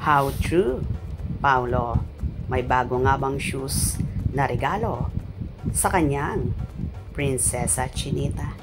How true, Paolo. May bago nga bang shoes na regalo sa kanyang Prinsesa Chinita?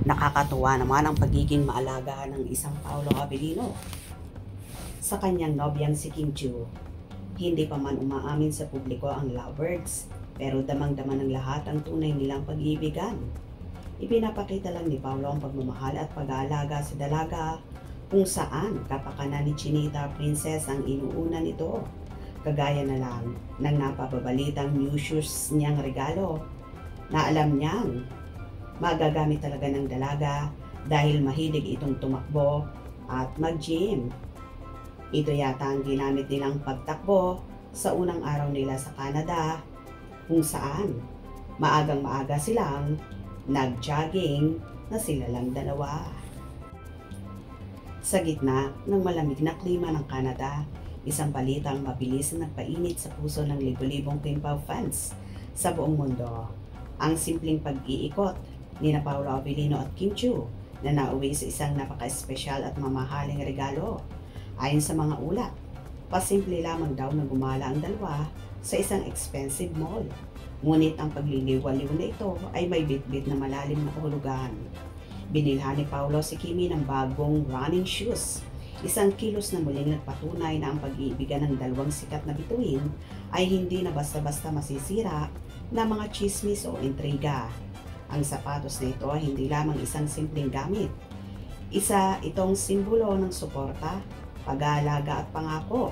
Nakakatuwa naman ang pagiging maalaga ng isang Paolo Abilino sa kanyang nobyang si Kim Chiu. Hindi pa man umaamin sa publiko ang lovebirds, pero damang-dama ng lahat ang tunay nilang pag-iibigan. Ipinapakita lang ni Paolo ang pagmamahal at pag-aalaga sa dalaga, kung saan kapakanan ni Chinita Princess ang inuuna nito. Kagaya na lang ng napababalitang new shoes niyang regalo na alam niyang magagamit talaga ng dalaga dahil mahilig itong tumakbo at mag-gym. Ito yata ang ginamit nilang pagtakbo sa unang araw nila sa Canada, kung saan maagang-maaga silang nag-jogging na sila lang dalawa. Sa gitna ng malamig na klima ng Canada, isang balitang mabilis na nagpainit sa puso ng libo-libong Kimpaw fans sa buong mundo. Ang simpleng pag-iikot ni Paolo Abilino at Kim Chiu na nauwi sa isang napaka-espesyal at mamahaling regalo. Ayon sa mga ulat, pasimple lamang daw na gumala ang dalawa sa isang expensive mall. Ngunit ang pagliliwaliw na ito ay may bitbit na malalim na kahulugan. Binilhan ni Paolo si Kimi ng bagong running shoes. Isang kilos na muling nagpatunay na ang pag-iibigan ng dalawang sikat na bituin ay hindi na basta-basta masisira na mga chismis o intriga. Ang sapatos na ito ay hindi lamang isang simpleng gamit. Isa itong simbolo ng suporta, pag-aalaga at pangako.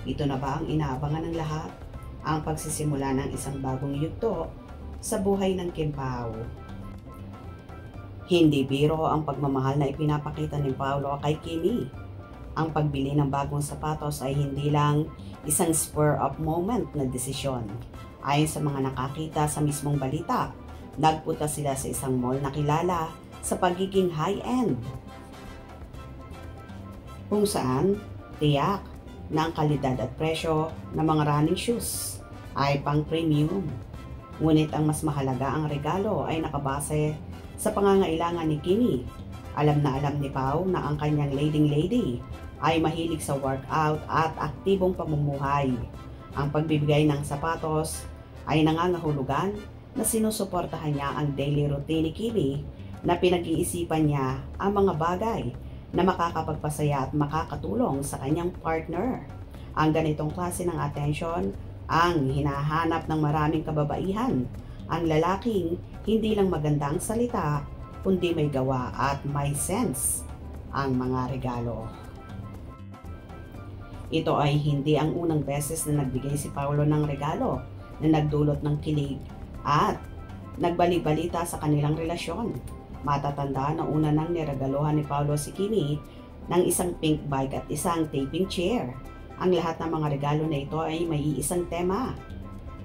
Ito na ba ang inaabangan ng lahat? Ang pagsisimula ng isang bagong yugto sa buhay ng Kimpaw. Hindi biro ang pagmamahal na ipinapakita ni Paolo kay Kimi. Ang pagbili ng bagong sapatos ay hindi lang isang spur-up moment na desisyon. Ayon sa mga nakakita sa mismong balita, nagpunta sila sa isang mall na kilala sa pagiging high-end, kung saan tiyak na ang kalidad at presyo ng mga running shoes ay pang-premium. Ngunit ang mas mahalaga, ang regalo ay nakabase sa pangangailangan ni Kimi. Alam na alam ni Pao na ang kanyang leading lady ay mahilig sa workout at aktibong pamumuhay. Ang pagbibigay ng sapatos ay nangangahulugan na sinusuportahan niya ang daily routine ni Kimi, na pinag-iisipan niya ang mga bagay na makakapagpasaya at makakatulong sa kanyang partner. Ang ganitong klase ng atensyon ang hinahanap ng maraming kababaihan. Ang lalaking hindi lang maganda ang salita, kundi may gawa at may sense ang mga regalo. Ito ay hindi ang unang beses na nagbigay si Paolo ng regalo na nagdulot ng kilig at nagbali-balita sa kanilang relasyon. Matatandaan na una nang niregalohan ni Paolo si Kimi ng isang pink bike at isang taping chair. Ang lahat ng mga regalo na ito ay may iisang tema: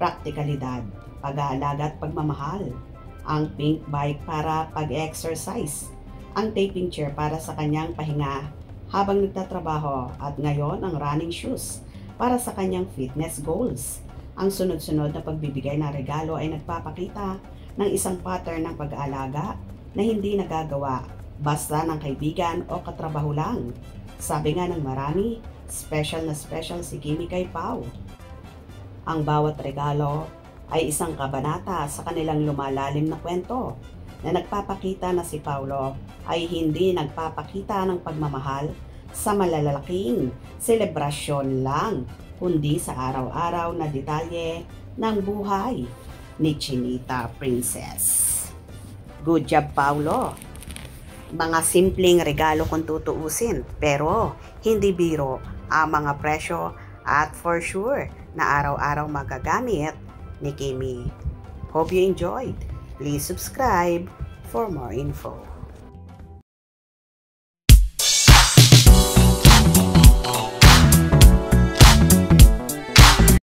praktikalidad, pag-aalaga at pagmamahal. Ang pink bike para pag-exercise, ang taping chair para sa kanyang pahinga habang nagtatrabaho, at ngayon ang running shoes para sa kanyang fitness goals. Ang sunod-sunod na pagbibigay ng regalo ay nagpapakita ng isang pattern ng pag-aalaga na hindi nagagawa basta ng kaibigan o katrabaho lang. Sabi nga ng marami, special na special si Kimi kay Pao. Ang bawat regalo ay isang kabanata sa kanilang lumalalim na kwento na nagpapakita na si Paolo ay hindi nagpapakita ng pagmamahal sa malalaking selebrasyon lang, kundi sa araw-araw na detalye ng buhay ni Chinita Princess. Good job, Paolo! Mga simpleng regalo kung tutuusin, pero hindi biro ang mga presyo at for sure na araw-araw magagamit ni Kimi. Hope you enjoyed. Please subscribe for more info.